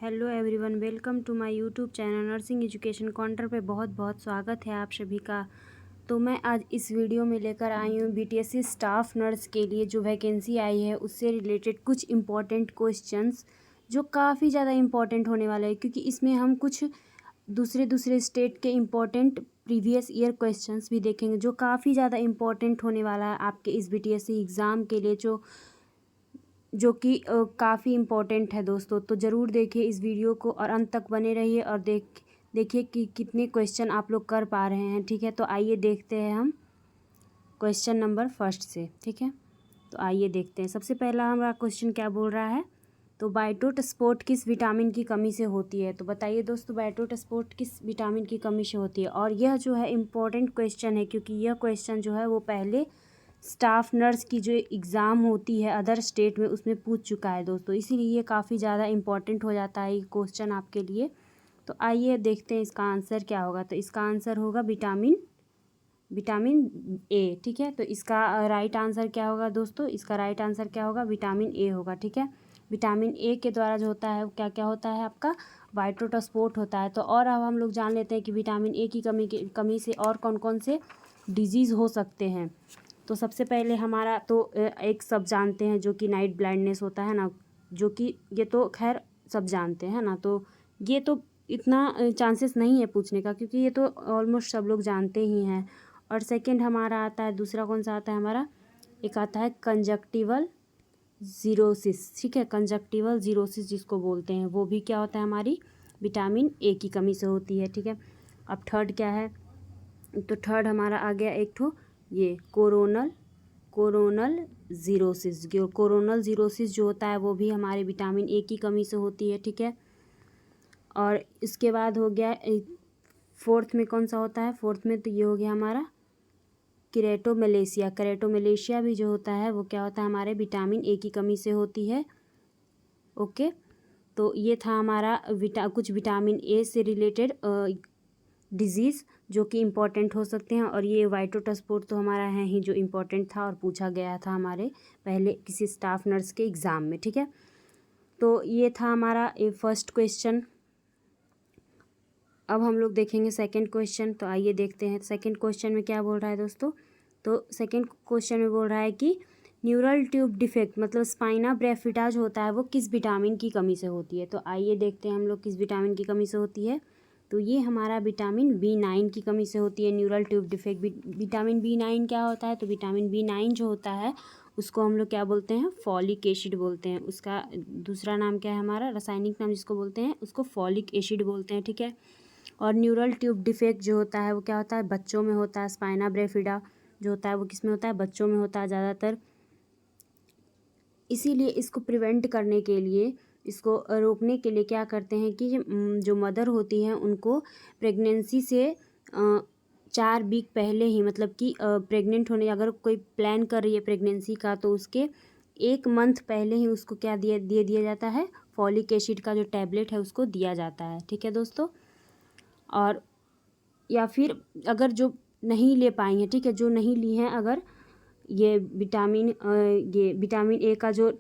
Hello everyone, welcome to my YouTube channel nursing education corner पे बहुत बहुत स्वागत है आप सभी का। तो मैं आज इस वीडियो में लेकर आई हूँ बीटीएससी स्टाफ नर्स के लिए जो वैकेंसी आई है उससे रिलेटेड कुछ इम्पॉर्टेंट क्वेश्चंस जो काफ़ी ज़्यादा इम्पॉर्टेंट होने वाला है, क्योंकि इसमें हम कुछ दूसरे स्टेट के इम्पॉर्टेंट प्रीवियस ईयर क्वेश्चंस भी देखेंगे जो काफ़ी ज़्यादा इम्पॉर्टेंट होने वाला है आपके इस बीटीएससी एग्ज़ाम के लिए, जो कि काफ़ी इम्पोर्टेंट है दोस्तों। तो ज़रूर देखिए इस वीडियो को और अंत तक बने रहिए और देखिए कि कितने क्वेश्चन आप लोग कर पा रहे हैं। ठीक है, तो आइए देखते हैं हम क्वेश्चन नंबर फर्स्ट से। ठीक है, तो आइए देखते हैं। सबसे पहला हमारा क्वेश्चन क्या बोल रहा है, तो बायोटोस्पोर्ट किस विटामिन की कमी से होती है। तो बताइए दोस्तों, बायोटोस्पोर्ट किस विटामिन की कमी से होती है। और यह जो है इम्पोर्टेंट क्वेश्चन है, क्योंकि यह क्वेश्चन जो है वो पहले स्टाफ नर्स की जो एग्ज़ाम होती है अदर स्टेट में उसमें पूछ चुका है दोस्तों, इसीलिए ये काफ़ी ज़्यादा इम्पॉर्टेंट हो जाता है ये क्वेश्चन आपके लिए। तो आइए देखते हैं इसका आंसर क्या होगा। तो इसका आंसर होगा विटामिन ए। ठीक है, तो इसका राइट आंसर क्या होगा दोस्तों, इसका राइट आंसर क्या होगा, विटामिन ए होगा। ठीक है, विटामिन ए के द्वारा जो होता है क्या क्या होता है आपका बायोटोस्पोर्ट होता है। तो और अब हम लोग जान लेते हैं कि विटामिन ए की कमी से और कौन कौन से डिजीज़ हो सकते हैं। तो सबसे पहले हमारा तो एक सब जानते हैं जो कि नाइट ब्लाइंडनेस होता है ना, जो कि ये तो खैर सब जानते हैं ना, तो ये तो इतना चांसेस नहीं है पूछने का, क्योंकि ये तो ऑलमोस्ट सब लोग जानते ही हैं। और सेकंड हमारा आता है, दूसरा कौन सा आता है हमारा, एक आता है कंजक्टिवल जीरोसिस। ठीक है, कंजक्टिवल जीरोसिस जिसको बोलते हैं, वो भी क्या होता है, हमारी विटामिन ए की कमी से होती है। ठीक है, अब थर्ड क्या है, तो थर्ड हमारा आ गया एक ठो ये कोरोनल जीरोसिस। कोरोनल जीरोसिस जो होता है वो भी हमारे विटामिन ए की कमी से होती है। ठीक है, और इसके बाद हो गया फोर्थ में कौन सा होता है, फोर्थ में तो ये हो गया हमारा केरेटोमेलेशिया भी जो होता है वो क्या होता है, हमारे विटामिन ए की कमी से होती है। ओके, तो ये था हमारा कुछ विटामिन ए से रिलेटेड डिजीज़ जो कि इम्पॉर्टेंट हो सकते हैं। और ये बायोटोस्पोर्ट तो हमारा है ही जो इम्पॉर्टेंट था और पूछा गया था हमारे पहले किसी स्टाफ नर्स के एग्ज़ाम में। ठीक है, तो ये था हमारा ये फर्स्ट क्वेश्चन। अब हम लोग देखेंगे सेकंड क्वेश्चन। तो आइए देखते हैं सेकंड क्वेश्चन में क्या बोल रहा है दोस्तों। तो सेकंड क्वेश्चन में बोल रहा है कि न्यूरल ट्यूब डिफेक्ट मतलब स्पाइना ब्रेफिडा जो होता है वो किस विटामिन की कमी से होती है। तो आइए देखते हैं हम लोग किस विटामिन की कमी से होती है। तो ये हमारा विटामिन B9 की कमी से होती है neural tube defect. Vitamin B9 क्या होता है, तो विटामिन B9 जो होता है उसको हम लोग क्या बोलते हैं, फॉलिक एसिड बोलते हैं। उसका दूसरा नाम क्या है, हमारा रासायनिक नाम जिसको बोलते हैं उसको फॉलिक एसिड बोलते हैं। ठीक है, और न्यूरल ट्यूब डिफेक्ट जो होता है वो क्या होता है, बच्चों में होता है। स्पाइना ब्रेफिडा जो होता है वो किस में होता है, बच्चों में होता है ज़्यादातर। इसीलिए इसको प्रिवेंट करने के लिए, इसको रोकने के लिए क्या करते हैं कि जो मदर होती हैं उनको प्रेगनेंसी से 4 वीक पहले ही, मतलब कि प्रेग्नेंट होने अगर कोई प्लान कर रही है प्रेगनेंसी का, तो उसके 1 मंथ पहले ही उसको क्या दे दिया जाता है, फॉलिक एसिड का जो टैबलेट है उसको दिया जाता है। ठीक है दोस्तों, और या फिर अगर जो नहीं ले पाई हैं, ठीक है, जो नहीं ली हैं, अगर ये विटामिन ए का जो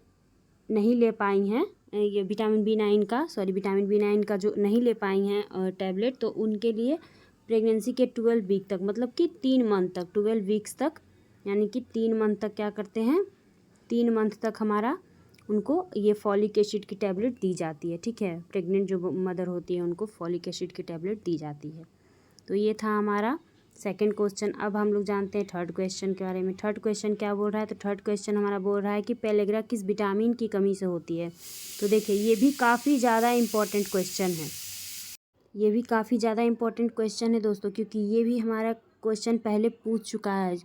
नहीं ले पाई हैं, ये विटामिन B9 का जो नहीं ले पाई हैं टैबलेट, तो उनके लिए प्रेगनेंसी के 12 वीक तक, मतलब कि 3 मंथ तक, 12 वीक्स तक, यानी कि 3 मंथ तक क्या करते हैं, 3 मंथ तक हमारा उनको ये फॉलिक एसिड की टैबलेट दी जाती है। ठीक है, प्रेग्नेंट जो मदर होती है उनको फॉलिक एसिड की टैबलेट दी जाती है। तो ये था हमारा सेकंड क्वेश्चन। अब हम लोग जानते हैं थर्ड क्वेश्चन के बारे में। थर्ड क्वेश्चन क्या बोल रहा है, तो थर्ड क्वेश्चन हमारा बोल रहा है कि पेलेग्रा किस विटामिन की कमी से होती है। तो देखिए ये भी काफ़ी ज़्यादा इम्पोर्टेंट क्वेश्चन है, ये भी काफ़ी ज़्यादा इम्पोर्टेंट क्वेश्चन है दोस्तों, क्योंकि ये भी हमारा क्वेश्चन पहले पूछ चुका है।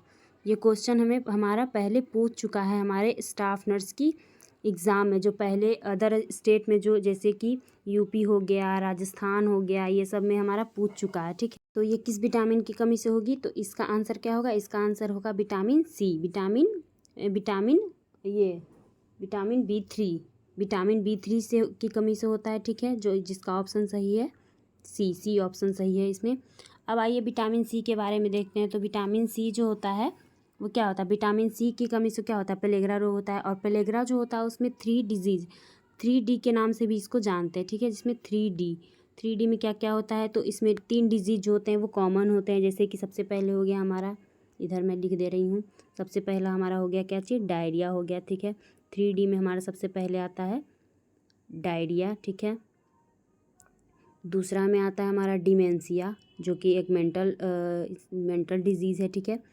ये क्वेश्चन हमारा पहले पूछ चुका है हमारे स्टाफ नर्स की एग्ज़ाम में, जो पहले अदर स्टेट में जो जैसे कि यूपी हो गया, राजस्थान हो गया, ये सब में हमारा पूछ चुका है। ठीक है, तो ये किस विटामिन की कमी से होगी, तो इसका आंसर क्या होगा, इसका आंसर होगा विटामिन सी। विटामिन B3 से की कमी से होता है। ठीक है, जो जिसका ऑप्शन सही है सी ऑप्शन सही है इसमें। अब आइए विटामिन सी के बारे में देखते हैं। तो विटामिन सी जो होता है वो क्या होता है, विटामिन सी की कमी से क्या होता है, पेलेग्रा रोग होता है। और पेलेग्रा जो होता है उसमें 3D के नाम से भी इसको जानते हैं, ठीक है, जिसमें 3D में क्या क्या होता है, तो इसमें 3 डिजीज जो होते हैं वो कॉमन होते हैं। जैसे कि सबसे पहले हो गया हमारा, इधर मैं लिख दे रही हूँ, सबसे पहला हमारा हो गया क्या चीज़, डायरिया हो गया, ठीक है। 3D में हमारा सबसे पहले आता है डायरिया, ठीक है। दूसरा में आता है हमारा डिमेंशिया, जो कि एक मेंटल डिजीज़ है, ठीक है।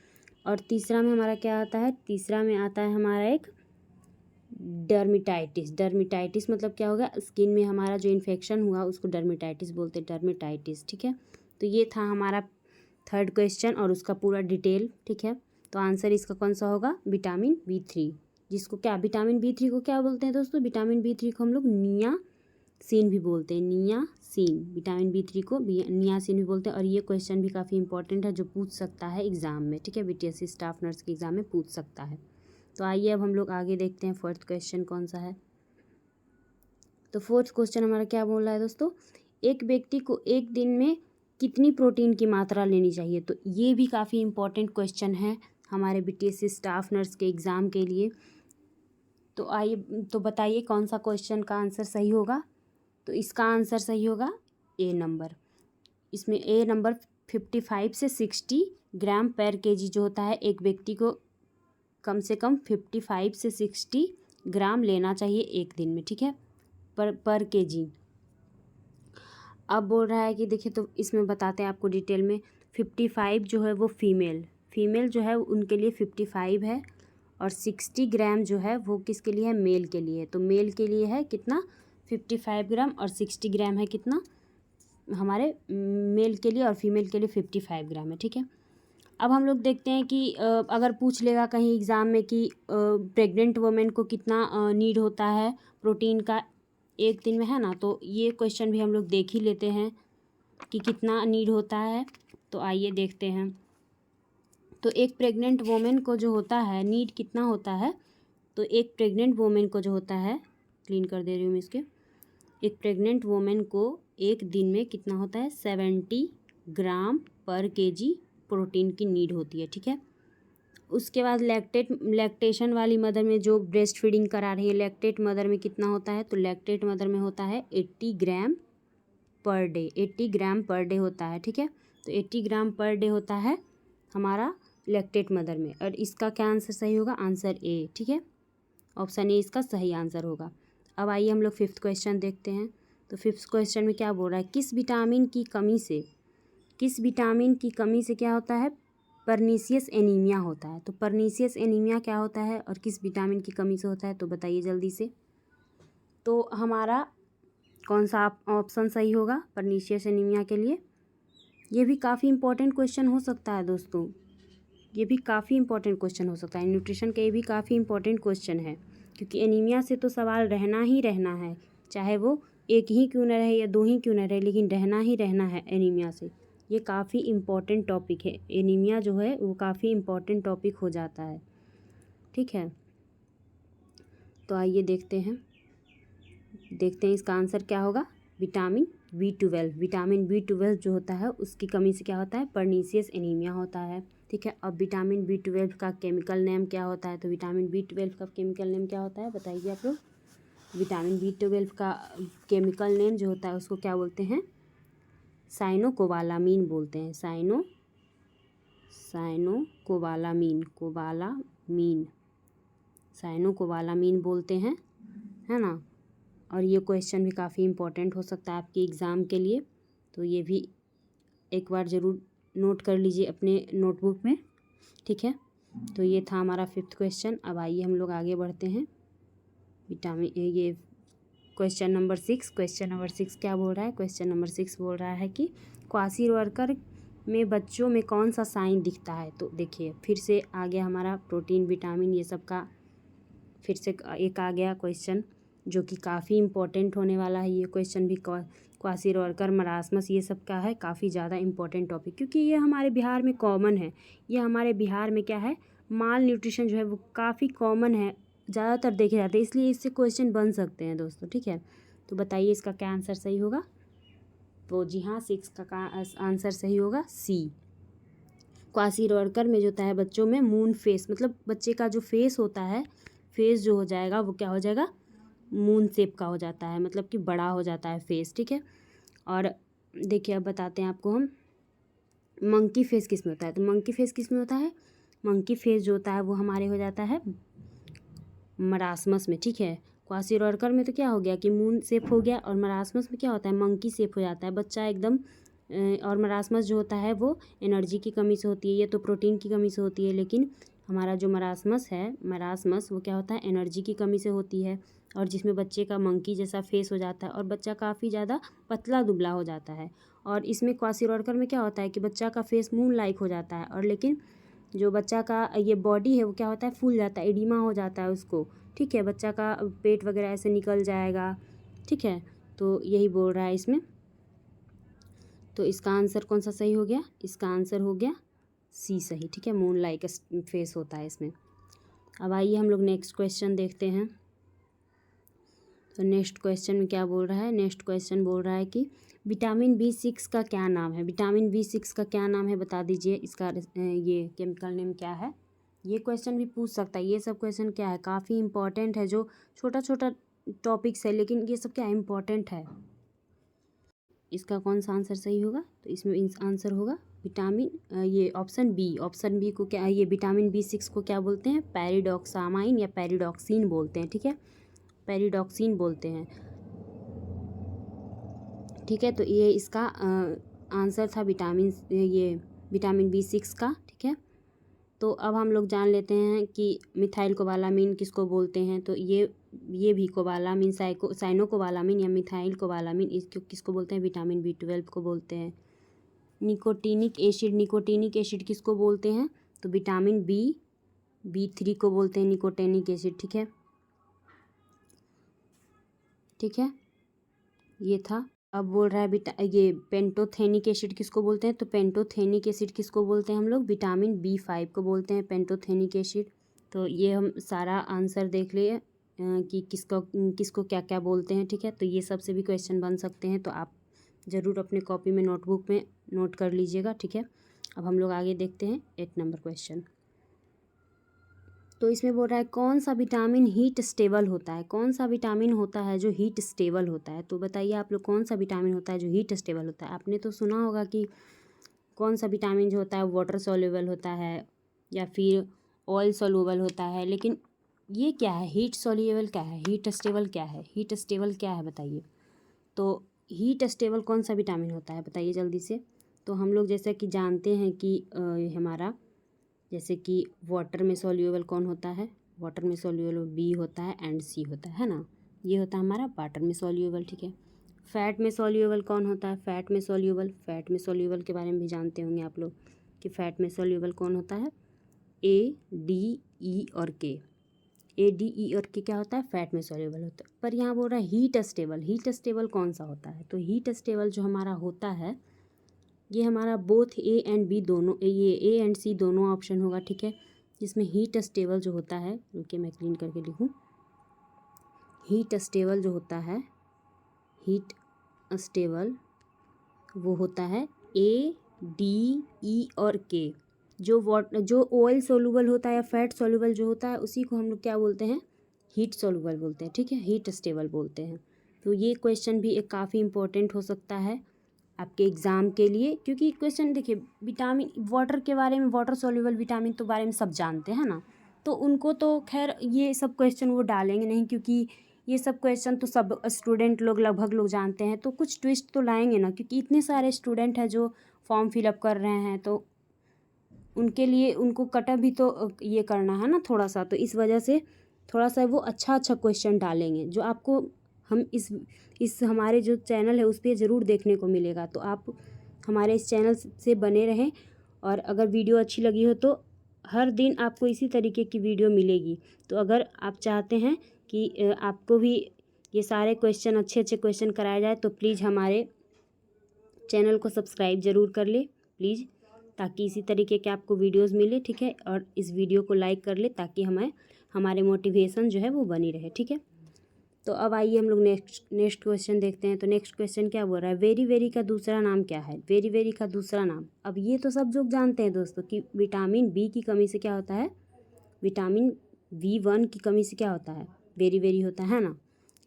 और तीसरा में हमारा क्या आता है, तीसरा में आता है हमारा एक डर्मिटाइटिस मतलब क्या होगा, स्किन में हमारा जो इन्फेक्शन हुआ उसको डर्मिटाइटिस बोलते हैं, डर्मिटाइटिस, ठीक है। तो ये था हमारा 3rd क्वेश्चन और उसका पूरा डिटेल, ठीक है। तो आंसर इसका कौन सा होगा, विटामिन B3, जिसको क्या, विटामिन B3 को क्या बोलते हैं दोस्तों, विटामिन B3 को हम लोग नियासिन भी बोलते हैं, नियासिन, विटामिन B3 को नियासिन भी बोलते हैं। और ये क्वेश्चन भी काफ़ी इंपॉर्टेंट है, जो पूछ सकता है एग्ज़ाम में, ठीक है, BTSC स्टाफ नर्स के एग्ज़ाम में पूछ सकता है। तो आइए अब हम लोग आगे देखते हैं 4th क्वेश्चन कौन सा है। तो 4th क्वेश्चन हमारा क्या बोल रहा है दोस्तों, एक व्यक्ति को एक दिन में कितनी प्रोटीन की मात्रा लेनी चाहिए। तो ये भी काफ़ी इंपॉर्टेंट क्वेश्चन है हमारे BTSC स्टाफ नर्स के एग्ज़ाम के लिए। तो आइए, तो बताइए कौन सा क्वेश्चन का आंसर सही होगा। तो इसका आंसर सही होगा ए नंबर। इसमें ए नंबर 55 से 60 ग्राम पर केजी जो होता है, एक व्यक्ति को कम से कम 55 से 60 ग्राम लेना चाहिए एक दिन में, ठीक है, पर केजी। अब बोल रहा है कि देखिए, तो इसमें बताते हैं आपको डिटेल में। 55 जो है वो फीमेल जो है उनके लिए 55 है, और 60 ग्राम जो है वो किसके लिए है, मेल के लिए। तो मेल के लिए है कितना, 55 ग्राम, और 60 ग्राम है कितना हमारे मेल के लिए, और फीमेल के लिए 55 ग्राम है, ठीक है। अब हम लोग देखते हैं कि अगर पूछ लेगा कहीं एग्ज़ाम में कि प्रेग्नेंट वुमेन को कितना नीड होता है प्रोटीन का एक दिन में, है ना, तो ये क्वेश्चन भी हम लोग देख ही लेते हैं कि कितना नीड होता है। तो आइए देखते हैं। तो एक प्रेग्नेंट वुमेन को जो होता है नीड कितना होता है, तो एक प्रेग्नेंट वुमेन को जो होता है, क्लीन कर दे रही हूँ मैं इसके, एक प्रेग्नेंट वुमेन को एक दिन में कितना होता है, 70 ग्राम पर केजी प्रोटीन की नीड होती है, ठीक है। उसके बाद लैक्टेशन वाली मदर में, जो ब्रेस्ट फीडिंग करा रही है, लैक्टेट मदर में कितना होता है, तो लैक्टेट मदर में होता है 80 ग्राम पर डे, 80 ग्राम पर डे होता है, ठीक है। तो 80 ग्राम पर डे होता है हमारा लैक्टेट मदर में। और इसका क्या आंसर सही होगा, आंसर ए, ठीक है, ऑप्शन ए इसका सही आंसर होगा। अब आइए हम लोग 5th क्वेश्चन देखते हैं। तो 5th क्वेश्चन में क्या बोल रहा है, किस विटामिन की कमी से क्या होता है, परनीसियस एनीमिया होता है। तो परनीसियस एनीमिया क्या होता है और किस विटामिन की कमी से होता है, तो बताइए जल्दी से। तो हमारा कौन सा ऑप्शन सही होगा परनीसियस एनीमिया के लिए। ये भी काफ़ी इंपॉर्टेंट क्वेश्चन हो सकता है दोस्तों, ये भी काफ़ी इंपॉर्टेंट क्वेश्चन हो सकता है, न्यूट्रिशन के ये भी काफ़ी इंपॉर्टेंट क्वेश्चन है, क्योंकि एनीमिया से तो सवाल रहना ही रहना है, चाहे वो एक ही क्यों न रहे या 2 ही क्यों न रहे, लेकिन रहना ही रहना है एनीमिया से। ये काफ़ी इम्पॉर्टेंट टॉपिक है, एनीमिया जो है वो काफ़ी इम्पॉर्टेंट टॉपिक हो जाता है, ठीक है। तो आइए देखते हैं इसका आंसर क्या होगा, विटामिन B12 जो होता है उसकी कमी से क्या होता है, परनीसियस एनीमिया होता है, ठीक है। अब विटामिन B12 का केमिकल नेम क्या होता है, तो विटामिन B12 का केमिकल नेम क्या होता है, बताइए आप लोग। विटामिन B12 का केमिकल नेम जो होता है उसको क्या बोलते हैं, साइनोकोबालामीन बोलते हैं, साइनोकोबालामीन बोलते हैं, है ना। और ये क्वेश्चन भी काफ़ी इंपॉर्टेंट हो सकता है आपके एग्ज़ाम के लिए, तो ये भी एक बार ज़रूर नोट कर लीजिए अपने नोटबुक में, ठीक है। तो ये था हमारा 5th क्वेश्चन। अब आइए हम लोग आगे बढ़ते हैं। ये क्वेश्चन नंबर 6 क्या बोल रहा है, क्वेश्चन नंबर 6 बोल रहा है कि क्वासी-वर्कर में बच्चों में कौन सा साइन दिखता है। तो देखिए फिर से आ गया हमारा प्रोटीन, विटामिन, ये सब का फिर से एक आ गया क्वेश्चन, जो कि काफ़ी इंपॉर्टेंट होने वाला है। ये क्वेश्चन भी क्वासी-वर्कर, मरासमस, ये सब का है काफ़ी ज़्यादा इंपॉर्टेंट टॉपिक, क्योंकि ये हमारे बिहार में कॉमन है। ये हमारे बिहार में क्या है, माल न्यूट्रिशन जो है वो काफ़ी कॉमन है, ज़्यादातर देखे जाते हैं, इसलिए इससे क्वेश्चन बन सकते हैं दोस्तों, ठीक है। तो बताइए इसका क्या आंसर सही होगा। तो जी हाँ, 6 का आंसर सही होगा सी। क्वासी-वर्कर में जो होता है बच्चों में मून फेस, मतलब बच्चे का जो फेस होता है, फेस जो हो जाएगा वो क्या हो जाएगा, मून शेप का हो जाता है, मतलब कि बड़ा हो जाता है फेस, ठीक है। और देखिए अब बताते हैं आपको हम मंकी फेस किस में होता है। तो मंकी फेस किस में होता है, मंकी फेस जो होता है वो हमारे हो जाता है मरासमस में, ठीक है। क्वासिरॉर्कर में तो क्या हो गया कि मून शेप हो गया, और मरासमस में क्या होता है, मंकी शेप हो जाता है बच्चा एकदम। और मरासमस जो होता है वो एनर्जी की कमी से होती है, ये तो प्रोटीन की कमी से होती है, लेकिन हमारा जो मरासमस है, मरासमस वो क्या होता है, एनर्जी की कमी से होती है, और जिसमें बच्चे का मंकी जैसा फेस हो जाता है और बच्चा काफ़ी ज़्यादा पतला दुबला हो जाता है। और इसमें क्वासिरॉर्कर में क्या होता है कि बच्चा का फेस मून लाइक हो जाता है, और लेकिन जो बच्चा का ये बॉडी है वो क्या होता है, फूल जाता है, एडिमा हो जाता है उसको, ठीक है। बच्चा का पेट वगैरह ऐसे निकल जाएगा, ठीक है। तो यही बोल रहा है इसमें। तो इसका आंसर कौन सा सही हो गया, इसका आंसर हो गया सी सही, ठीक है। मून लाइक फेस होता है इसमें। अब आइए हम लोग नेक्स्ट क्वेश्चन देखते हैं। तो नेक्स्ट क्वेश्चन में क्या बोल रहा है, नेक्स्ट क्वेश्चन बोल रहा है कि विटामिन B6 का क्या नाम है, विटामिन B6 का क्या नाम है बता दीजिए, इसका ये केमिकल नेम क्या है। ये क्वेश्चन भी पूछ सकता है, ये सब क्वेश्चन क्या है, काफ़ी इंपॉर्टेंट है, जो छोटा छोटा टॉपिक्स है लेकिन ये सब क्या इम्पॉर्टेंट है। इसका कौन सा आंसर सही होगा, तो इसमें आंसर होगा विटामिन ये ऑप्शन बी। ऑप्शन बी को क्या, ये विटामिन B6 को क्या बोलते हैं, पैरिडॉक्सामाइन या पैरिडॉक्सिन बोलते हैं, ठीक है, पैरिडॉक्सिन बोलते हैं, ठीक है। तो ये इसका आंसर था विटामिन B6 का, ठीक है। तो अब हम लोग जान लेते हैं कि मिथाइल कोबालामिन किसको बोलते हैं। तो ये भी कोबालामिन, साइनोकोबालामिन या मिथाइल कोबालामिन, इसको किसको बोलते हैं, विटामिन B12 को बोलते हैं। निकोटीनिक एसिड किसको बोलते हैं, तो विटामिन B3 को बोलते हैं निकोटीनिक एसिड, ठीक है, ठीक है। ये था। अब बोल रहा है ये पेंटोथेनिक एसिड किसको बोलते हैं, तो पेंटोथेनिक एसिड किसको बोलते हैं हम लोग, विटामिन B5 को बोलते हैं पेंटोथेनिक एसिड। तो ये हम सारा आंसर देख लिए कि किसको क्या क्या बोलते हैं, ठीक है। तो ये सबसे भी क्वेश्चन बन सकते हैं, तो आप ज़रूर अपने कॉपी में नोटबुक में नोट कर लीजिएगा, ठीक है। अब हम लोग आगे देखते हैं 8 नंबर क्वेश्चन। तो इसमें बोल रहा है कौन सा विटामिन हीट स्टेबल होता है, कौन सा विटामिन होता है जो हीट स्टेबल होता है। तो बताइए आप लोग कौन सा विटामिन होता है जो हीट स्टेबल होता है। आपने तो सुना होगा कि कौन सा विटामिन जो होता है वाटर सॉल्युबल होता है या फिर ऑयल सॉल्युबल होता है, लेकिन ये क्या है, हीट सॉल्युबल क्या है, हीट स्टेबल क्या है, हीट स्टेबल क्या है बताइए। तो हीट स्टेबल कौन सा विटामिन होता है बताइए जल्दी से। तो हम लोग जैसा कि जानते हैं कि हमारा जैसे कि वाटर में सॉल्युबल कौन होता है, वाटर में सॉल्युबल B होता है एंड C होता है ना, ये होता है हमारा वाटर में सॉल्युबल, ठीक है। फैट में सॉल्युबल कौन होता है, फैट में सॉल्युबल के बारे में भी जानते होंगे आप लोग कि फैट में सॉल्युबल कौन होता है, A, D, E और K। A, D, E और K क्या होता है, फैट में सॉल्युबल होता है। पर यहाँ बोल रहा है हीट स्टेबल कौन सा होता है। तो हीट स्टेबल जो हमारा होता है ये हमारा बोथ A एंड B दोनों, ये A एंड C दोनों ऑप्शन होगा, ठीक है। जिसमें हीट स्टेबल जो होता है, रुकिए मैं क्लीन करके लिखूँ, हीट स्टेबल जो होता है, हीट स्टेबल वो होता है A, D, E और K। जो ऑयल सोलूबल होता है या फैट सोलूबल जो होता है उसी को हम लोग क्या बोलते हैं, हीट सोलूबल बोलते हैं, ठीक है, हीट स्टेबल बोलते हैं। तो ये क्वेश्चन भी एक काफ़ी इंपॉर्टेंट हो सकता है आपके एग्ज़ाम के लिए, क्योंकि क्वेश्चन देखिए विटामिन वाटर के बारे में, वाटर सॉल्युबल विटामिन तो बारे में सब जानते हैं ना, तो उनको तो खैर ये सब क्वेश्चन वो डालेंगे नहीं, क्योंकि ये सब क्वेश्चन तो सब स्टूडेंट लोग लगभग लोग जानते हैं। तो कुछ ट्विस्ट तो लाएंगे ना, क्योंकि इतने सारे स्टूडेंट हैं जो फॉर्म फिलअप कर रहे हैं, तो उनके लिए उनको कटअप भी तो ये करना है ना थोड़ा सा, तो इस वजह से थोड़ा सा वो अच्छा क्वेश्चन डालेंगे जो आपको हम इस हमारे जो चैनल है उस पर ज़रूर देखने को मिलेगा। तो आप हमारे इस चैनल से बने रहें, और अगर वीडियो अच्छी लगी हो तो हर दिन आपको इसी तरीके की वीडियो मिलेगी। तो अगर आप चाहते हैं कि आपको भी ये सारे क्वेश्चन अच्छे क्वेश्चन कराए जाए तो प्लीज़ हमारे चैनल को सब्सक्राइब ज़रूर कर ले प्लीज़, ताकि इसी तरीके के आपको वीडियोस मिले, ठीक है। और इस वीडियो को लाइक कर ले ताकि हमारे मोटिवेशन जो है वो बनी रहे, ठीक है। तो अब आइए हम लोग नेक्स्ट क्वेश्चन देखते हैं। तो नेक्स्ट क्वेश्चन क्या बोल रहा है, वेरी वेरी का दूसरा नाम क्या है, वेरी वेरी का दूसरा नाम। अब ये तो सब लोग जानते हैं दोस्तों कि विटामिन B की कमी से क्या होता है, विटामिन B1 की कमी से क्या होता है, वेरी वेरी होता है ना।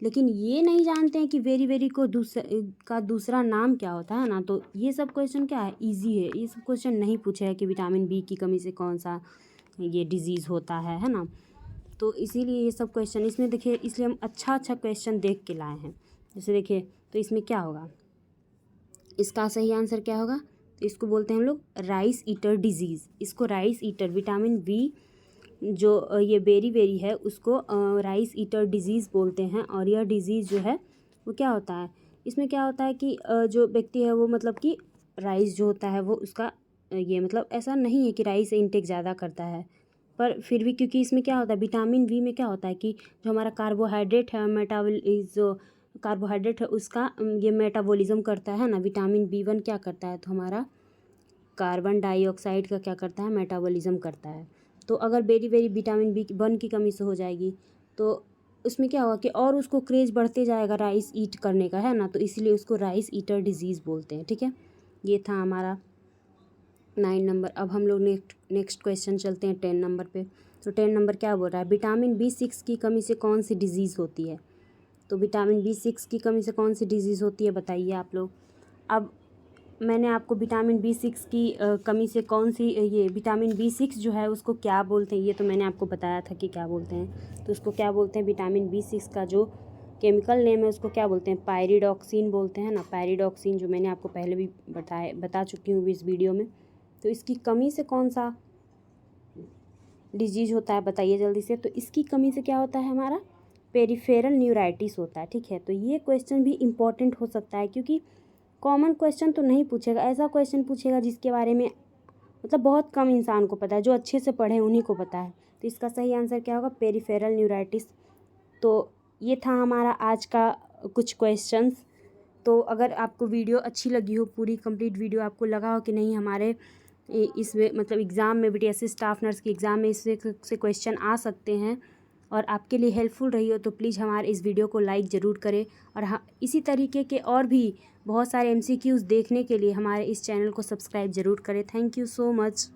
लेकिन ये नहीं जानते हैं कि वेरी वेरी को दूसरा नाम क्या होता है ना। तो ये सब क्वेश्चन क्या है, इजी है। ये सब क्वेश्चन नहीं पूछे है कि विटामिन बी की कमी से कौन सा ये डिजीज़ होता है ना। तो इसीलिए ये सब क्वेश्चन इसमें देखिए, इसलिए हम अच्छा क्वेश्चन देख के लाए हैं। जैसे देखिए, तो इसमें क्या होगा, इसका सही आंसर क्या होगा, तो इसको बोलते हैं हम लोग राइस ईटर डिजीज़। इसको राइस ईटर, विटामिन बी जो ये बेरी बेरी है उसको राइस ईटर डिजीज़ बोलते हैं। और यह डिजीज़ जो है वो क्या होता है, इसमें क्या होता है कि जो व्यक्ति है वो मतलब कि राइस जो होता है वो उसका ये मतलब ऐसा नहीं है कि राइस इंटेक ज़्यादा करता है, पर फिर भी क्योंकि इसमें क्या होता है, विटामिन बी में क्या होता है कि जो हमारा कार्बोहाइड्रेट है, जो कार्बोहाइड्रेट है उसका ये मेटाबॉलिज्म करता है ना। विटामिन बी1 क्या करता है, तो हमारा कार्बन डाइऑक्साइड का क्या करता है, मेटाबॉलिज्म करता है। तो अगर वेरी वेरी विटामिन बी1 की कमी से हो जाएगी तो उसमें क्या होगा कि और उसको क्रेज बढ़ते जाएगा राइस ईट करने का, है ना। तो इसलिए उसको राइस ईटर डिजीज़ बोलते हैं, ठीक है। ये था हमारा 9 नंबर। अब हम लोग नेक्स्ट क्वेश्चन चलते हैं 10 नंबर पे। तो 10 नंबर क्या बोल रहा है, विटामिन बी6 की कमी से कौन सी डिजीज़ होती है। तो विटामिन बी6 की कमी से कौन सी डिजीज़ होती है बताइए आप लोग। अब मैंने आपको विटामिन बी6 की कमी से कौन सी ये विटामिन बी6 जो है उसको क्या बोलते हैं, ये तो मैंने आपको बताया था कि क्या बोलते हैं। तो उसको क्या बोलते हैं, विटामिन बी6 का जो केमिकल नेम है उसको क्या बोलते हैं, पायरिडॉक्सिन बोलते हैं ना। पायरिडॉक्सिन जो मैंने आपको पहले भी बता चुकी हूँ इस वीडियो में। तो इसकी कमी से कौन सा डिजीज़ होता है बताइए जल्दी से। तो इसकी कमी से क्या होता है, हमारा पेरिफेरल न्यूराइटिस होता है, ठीक है। तो ये क्वेश्चन भी इम्पॉर्टेंट हो सकता है क्योंकि कॉमन क्वेश्चन तो नहीं पूछेगा, ऐसा क्वेश्चन पूछेगा जिसके बारे में मतलब बहुत कम इंसान को पता है, जो अच्छे से पढ़े उन्हीं को पता है। तो इसका सही आंसर क्या होगा, पेरिफेरल न्यूराइटिस। तो ये था हमारा आज का कुछ क्वेश्चंस। तो अगर आपको वीडियो अच्छी लगी हो, पूरी कंप्लीट वीडियो आपको लगा हो कि नहीं हमारे इसमें मतलब एग्ज़ाम में बीटीएससी स्टाफ नर्स की एग्ज़ाम में इससे क्वेश्चन आ सकते हैं और आपके लिए हेल्पफुल रही हो, तो प्लीज़ हमारे इस वीडियो को लाइक ज़रूर करें। और हाँ, इसी तरीके के और भी बहुत सारे एमसीक्यूज़ देखने के लिए हमारे इस चैनल को सब्सक्राइब ज़रूर करें। Thank you so much.